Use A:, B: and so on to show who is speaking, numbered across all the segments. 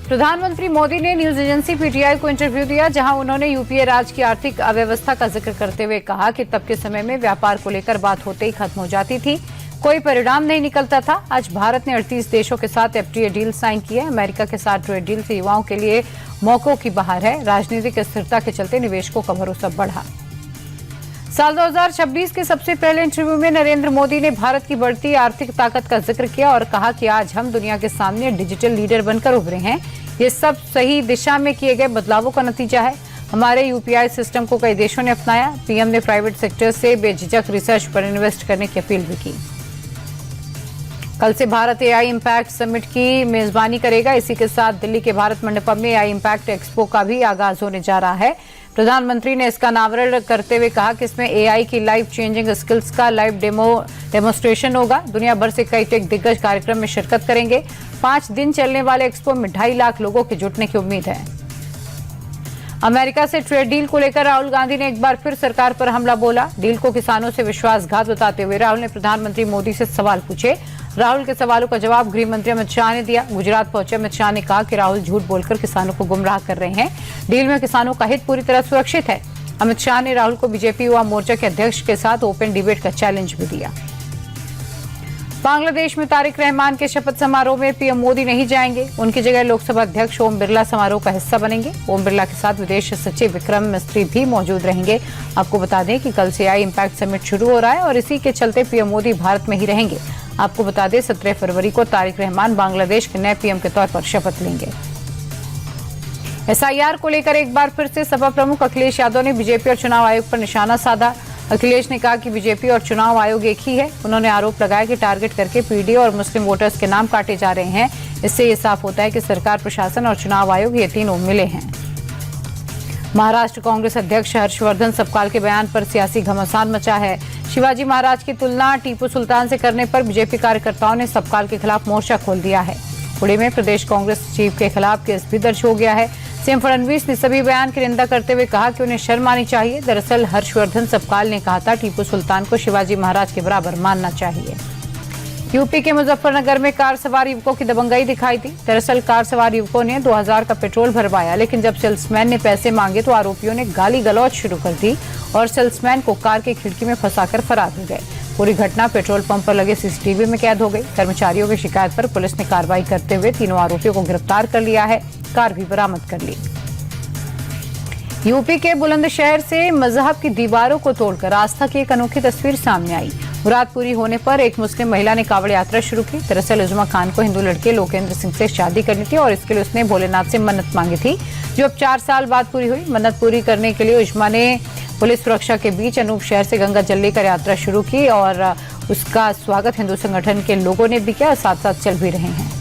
A: प्रधानमंत्री मोदी ने news agency PTI को इंटरव्यू दिया, जहां उन्होंने यूपीए राज की आर्थिक अव्यवस्था का जिक्र करते हुए कहा कि तब के समय में व्यापार को लेकर बात होते ही खत्म हो जाती थी, कोई परिणाम नहीं निकलता था। आज भारत ने 38 देशों के साथ एफटीए डील साइन की है। अमेरिका के साथ ट्रेड डील से युवाओं के लिए मौकों की बहार है। राजनीतिक स्थिरता के चलते निवेशकों का भरोसा बढ़ा। साल 2026 के सबसे पहले इंटरव्यू में नरेंद्र मोदी ने भारत की बढ़ती आर्थिक ताकत का जिक्र किया और कहा कि आज हम दुनिया के सामने डिजिटल लीडर बनकर उभरे हैं। ये सब सही दिशा में किए गए बदलावों का नतीजा है। हमारे यूपीआई सिस्टम को कई देशों ने अपनाया। पीएम ने प्राइवेट सेक्टर से बेझिझक रिसर्च पर इन्वेस्ट करने की अपील भी की। कल से भारत एआई इम्पैक्ट समिट की मेजबानी करेगा। इसी के साथ दिल्ली के भारत मंडपम में एआई इम्पैक्ट एक्सपो का भी आगाज होने जा रहा है। प्रधानमंत्री ने इसका अनावरण करते हुए कहा कि इसमें एआई की लाइफ चेंजिंग स्किल्स का लाइव डेमोस्ट्रेशन होगा। दुनिया भर से कई टेक दिग्गज कार्यक्रम में शिरकत करेंगे। 5 दिन चलने वाले एक्सपो में 2.5 लाख लोगों के जुटने की उम्मीद है। अमेरिका से ट्रेड डील को लेकर राहुल गांधी ने एक बार फिर सरकार पर हमला बोला। डील को किसानों से विश्वासघात बताते हुए राहुल ने प्रधानमंत्री मोदी से सवाल पूछे। राहुल के सवालों का जवाब गृह मंत्री अमित शाह ने दिया। गुजरात पहुंचे अमित शाह ने कहा कि राहुल झूठ बोलकर किसानों को गुमराह कर रहे हैं। डील में किसानों का हित पूरी तरह सुरक्षित है। अमित शाह ने राहुल को बीजेपी युवा मोर्चा के अध्यक्ष के साथ ओपन डिबेट का चैलेंज भी दिया। बांग्लादेश में तारिक रहमान के शपथ समारोह में पीएम मोदी नहीं जाएंगे। उनकी जगह लोकसभा अध्यक्ष ओम बिरला समारोह का हिस्सा बनेंगे। ओम बिरला के साथ विदेश सचिव विक्रम मिस्त्री भी मौजूद रहेंगे। आपको बता दें कि कल से एआई इम्पैक्ट समिट शुरू हो रहा है और इसी के चलते पीएम मोदी भारत में ही रहेंगे। आपको बता दें 17 फरवरी को तारिक रहमान बांग्लादेश के नए पीएम के तौर पर शपथ लेंगे। एसआईआर को लेकर एक बार फिर से सपा प्रमुख अखिलेश यादव ने बीजेपी और चुनाव आयोग पर निशाना साधा। अखिलेश ने कहा कि बीजेपी और चुनाव आयोग एक ही है। उन्होंने आरोप लगाया कि टारगेट करके पीडी और मुस्लिम वोटर्स के नाम काटे जा रहे हैं। इससे ये साफ होता है कि सरकार, प्रशासन और चुनाव आयोग ये तीनों मिले हैं। महाराष्ट्र कांग्रेस अध्यक्ष हर्षवर्धन सपकाल के बयान पर सियासी घमासान मचा है। शिवाजी महाराज की तुलना टीपू सुल्तान से करने पर बीजेपी कार्यकर्ताओं ने सपकाल के खिलाफ मोर्चा खोल दिया है। पुणे में प्रदेश कांग्रेस चीफ के खिलाफ केस भी दर्ज हो गया है। सीएम फडणवीस ने सभी बयान की निंदा करते हुए कहा कि उन्हें शर्म आनी चाहिए। दरअसल हर्षवर्धन सपकाल ने कहा था टीपू सुल्तान को शिवाजी महाराज के बराबर मानना चाहिए। यूपी के मुजफ्फरनगर में कार सवार युवकों की दबंगई दिखाई दी। दरअसल कार सवार युवकों ने 2000 का पेट्रोल भरवाया, लेकिन जब सेल्समैन ने पैसे मांगे तो आरोपियों ने गाली गलौज शुरू कर दी और सेल्समैन को कार की खिड़की में फंसाकर फरार हो गए। पूरी घटना पेट्रोल पंप पर लगे सीसीटीवी में कैद हो गई। कर्मचारियों की शिकायत पर पुलिस ने कार्रवाई करते हुए तीनों आरोपियों को गिरफ्तार कर लिया है। कार भी बरामद कर ली। यूपी के बुलंदशहर से मजहब की दीवारों को तोड़कर आस्था की एक अनोखी तस्वीर सामने आई। मुराद पूरी होने पर एक मुस्लिम महिला ने कावड़ यात्रा शुरू की। दरअसल उजमा खान को हिंदू लड़के लोकेंद्र सिंह से शादी करनी थी और इसके लिए उसने भोलेनाथ से मन्नत मांगी थी, जो अब 4 साल बाद पूरी हुई। मन्नत पूरी करने के लिए उजमा ने पुलिस सुरक्षा के बीच अनूप शहर से गंगा जल लेकर यात्रा शुरू की और उसका स्वागत हिंदू संगठन के लोगों ने भी किया और साथ साथ चल भी रहे हैं।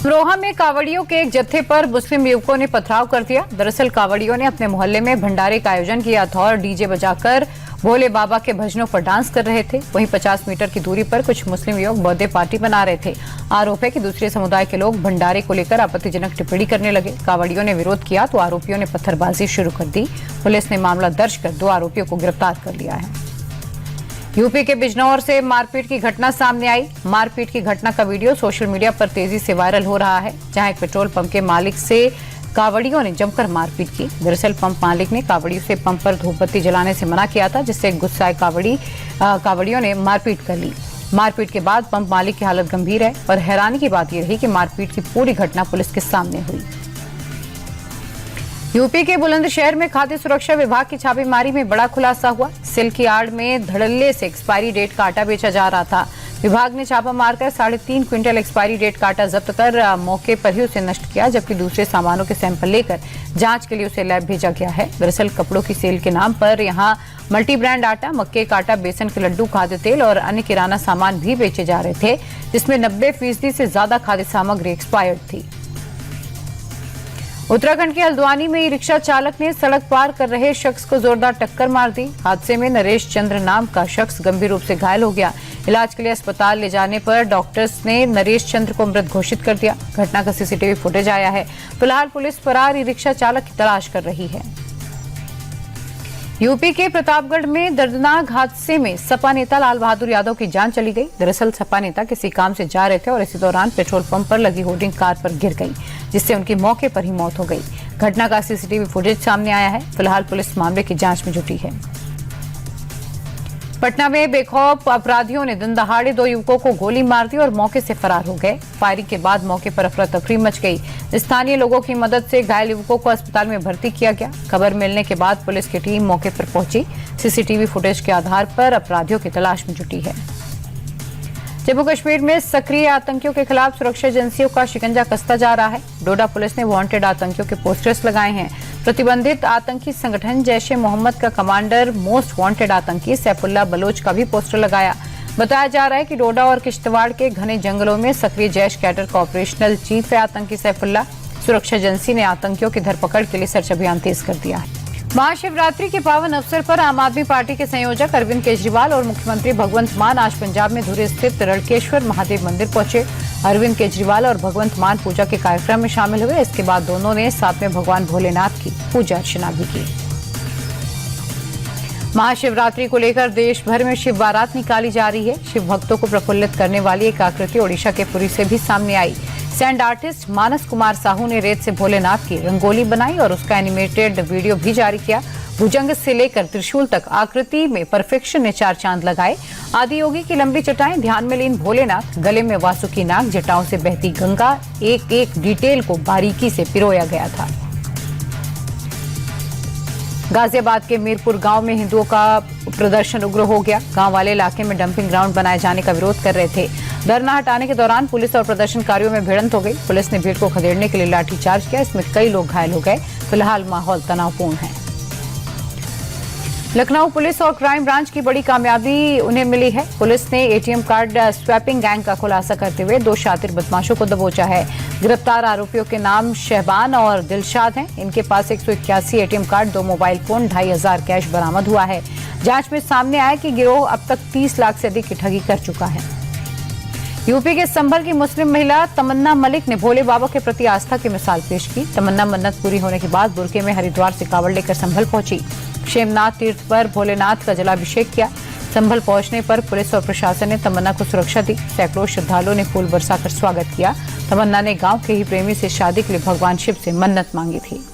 A: अमरोहा में कावड़ियों के एक जत्थे पर मुस्लिम युवकों ने पथराव कर दिया। दरअसल कावड़ियों ने अपने मोहल्ले में भंडारे का आयोजन किया था और डीजे बजाकर भोले बाबा के भजनों पर डांस कर रहे थे। वहीं 50 मीटर की दूरी पर कुछ मुस्लिम युवक बर्थडे पार्टी मना रहे थे। आरोप है कि दूसरे समुदाय के लोग भंडारे को लेकर आपत्तिजनक टिप्पणी करने लगे। कावड़ियों ने विरोध किया तो आरोपियों ने पत्थरबाजी शुरू कर दी। पुलिस ने मामला दर्ज कर 2 आरोपियों को गिरफ्तार कर लिया है। यूपी के बिजनौर से मारपीट की घटना सामने आई। मारपीट की घटना का वीडियो सोशल मीडिया पर तेजी से वायरल हो रहा है, जहां एक पेट्रोल पंप के मालिक से कावड़ियों ने जमकर मारपीट की। दरअसल पंप मालिक ने कावड़ियों से पंप पर धूपबत्ती जलाने से मना किया था, जिससे गुस्साए कावड़ियों ने मारपीट कर ली। मारपीट के बाद पंप मालिक की हालत गंभीर है और हैरानी की बात यह रही कि मारपीट की पूरी घटना पुलिस के सामने हुई। यूपी के बुलंदशहर में खाद्य सुरक्षा विभाग की छापेमारी में बड़ा खुलासा हुआ। सिल्क की आड़ में धड़ल्ले से एक्सपायरी डेट का आटा बेचा जा रहा था। विभाग ने छापा मारकर 3.5 क्विंटल एक्सपायरी डेट का आटा जब्त कर मौके पर ही उसे नष्ट किया, जबकि दूसरे सामानों के सैंपल लेकर जांच के लिए उसे लैब भेजा गया है। दरअसल कपड़ों की सेल के नाम पर यहां मल्टी ब्रांड आटा, मक्के का आटा, बेसन के लड्डू, खाद्य तेल और अन्य किराना सामान भी बेचे जा रहे थे, जिसमें 90% से ज्यादा खाद्य सामग्री एक्सपायर्ड थी। उत्तराखंड के हल्द्वानी में ई रिक्शा चालक ने सड़क पार कर रहे शख्स को जोरदार टक्कर मार दी। हादसे में नरेश चंद्र नाम का शख्स गंभीर रूप से घायल हो गया। इलाज के लिए अस्पताल ले जाने पर डॉक्टर्स ने नरेश चंद्र को मृत घोषित कर दिया। घटना का सीसीटीवी फुटेज आया है। फिलहाल पुलिस फरार ई रिक्शा चालक की तलाश कर रही है। यूपी के प्रतापगढ़ में दर्दनाक हादसे में सपा नेता लाल बहादुर यादव की जान चली गई। दरअसल सपा नेता किसी काम से जा रहे थे और इसी दौरान पेट्रोल पंप पर लगी होर्डिंग कार पर गिर गई, जिससे उनकी मौके पर ही मौत हो गई। घटना का सीसीटीवी फुटेज सामने आया है। फिलहाल पुलिस मामले की जांच में जुटी है। पटना में बेखौफ अपराधियों ने दिन दहाड़े 2 युवकों को गोली मार दी और मौके से फरार हो गए। फायरिंग के बाद मौके पर अफरा तफरी मच गई। स्थानीय लोगों की मदद से घायल युवकों को अस्पताल में भर्ती किया गया। खबर मिलने के बाद पुलिस की टीम मौके पर पहुंची। सीसीटीवी फुटेज के आधार पर अपराधियों की तलाश में जुटी है। जम्मू कश्मीर में सक्रिय आतंकियों के खिलाफ सुरक्षा एजेंसियों का शिकंजा कसता जा रहा है। डोडा पुलिस ने वांटेड आतंकियों के पोस्टर्स लगाए हैं। प्रतिबंधित आतंकी संगठन जैश ए मोहम्मद का कमांडर मोस्ट वांटेड आतंकी सैफुल्लाह बलोच का भी पोस्टर लगाया। बताया जा रहा है कि डोडा और किश्तवाड़ के घने जंगलों में सक्रिय जैश कैडर का ऑपरेशनल चीफ है आतंकी सैफुल्लाह। सुरक्षा एजेंसी ने आतंकियों की धरपकड़ के लिए सर्च अभियान तेज कर दिया है। महाशिवरात्रि के पावन अवसर पर आम आदमी पार्टी के संयोजक अरविंद केजरीवाल और मुख्यमंत्री भगवंत मान आज पंजाब में धुरी स्थित रणकेश्वर महादेव मंदिर पहुंचे। अरविंद केजरीवाल और भगवंत मान पूजा के कार्यक्रम में शामिल हुए। इसके बाद दोनों ने साथ में भगवान भोलेनाथ की पूजा अर्चना भी की। महाशिवरात्रि को लेकर देश भर में शिव बारात निकाली जा रही है। शिव भक्तों को प्रफुल्लित करने वाली एक आकृति ओडिशा के पुरी से भी सामने आई। सैंड आर्टिस्ट मानस कुमार साहू ने रेत से भोलेनाथ की रंगोली बनाई और उसका एनिमेटेड वीडियो भी जारी किया। भुजंग से लेकर त्रिशूल तक आकृति में परफेक्शन ने 4 चांद लगाए। आदियोगी की लंबी जटाएं, ध्यान में लीन भोलेनाथ, गले में वासुकी नाग, जटाओं से बहती गंगा, एक एक डिटेल को बारीकी से पिरोया गया था। गाजियाबाद के मीरपुर गांव में हिंदुओं का प्रदर्शन उग्र हो गया। गांव वाले इलाके में डंपिंग ग्राउंड बनाए जाने का विरोध कर रहे थे। धरना हटाने के दौरान पुलिस और प्रदर्शनकारियों में भिड़ंत हो गई। पुलिस ने भीड़ को खदेड़ने के लिए लाठीचार्ज किया। इसमें कई लोग घायल हो गए। फिलहाल माहौल तनावपूर्ण है। लखनऊ पुलिस और क्राइम ब्रांच की बड़ी कामयाबी उन्हें मिली है। पुलिस ने एटीएम कार्ड स्वैपिंग गैंग का खुलासा करते हुए 2 शातिर बदमाशों को दबोचा है। गिरफ्तार आरोपियों के नाम शहबान और दिलशाद हैं। इनके पास 181 ATM card, 2 mobile phone, 2500 cash बरामद हुआ है। जांच में सामने आया कि गिरोह अब तक 30 लाख से अधिक की ठगी कर चुका है। यूपी के संभल की मुस्लिम महिला तमन्ना मलिक ने भोले बाबा के प्रति आस्था की मिसाल पेश की। तमन्ना मन्नत पूरी होने के बाद बुरके में हरिद्वार से कावड़ लेकर संभल पहुंची। क्षेमनाथ तीर्थ पर भोलेनाथ का जलाभिषेक किया। संभल पहुंचने पर पुलिस और प्रशासन ने तमन्ना को सुरक्षा दी। सैकड़ों श्रद्धालुओं ने फूल बरसाकर स्वागत किया। तमन्ना ने गांव के ही प्रेमी से शादी के लिए भगवान शिव से मन्नत मांगी थी।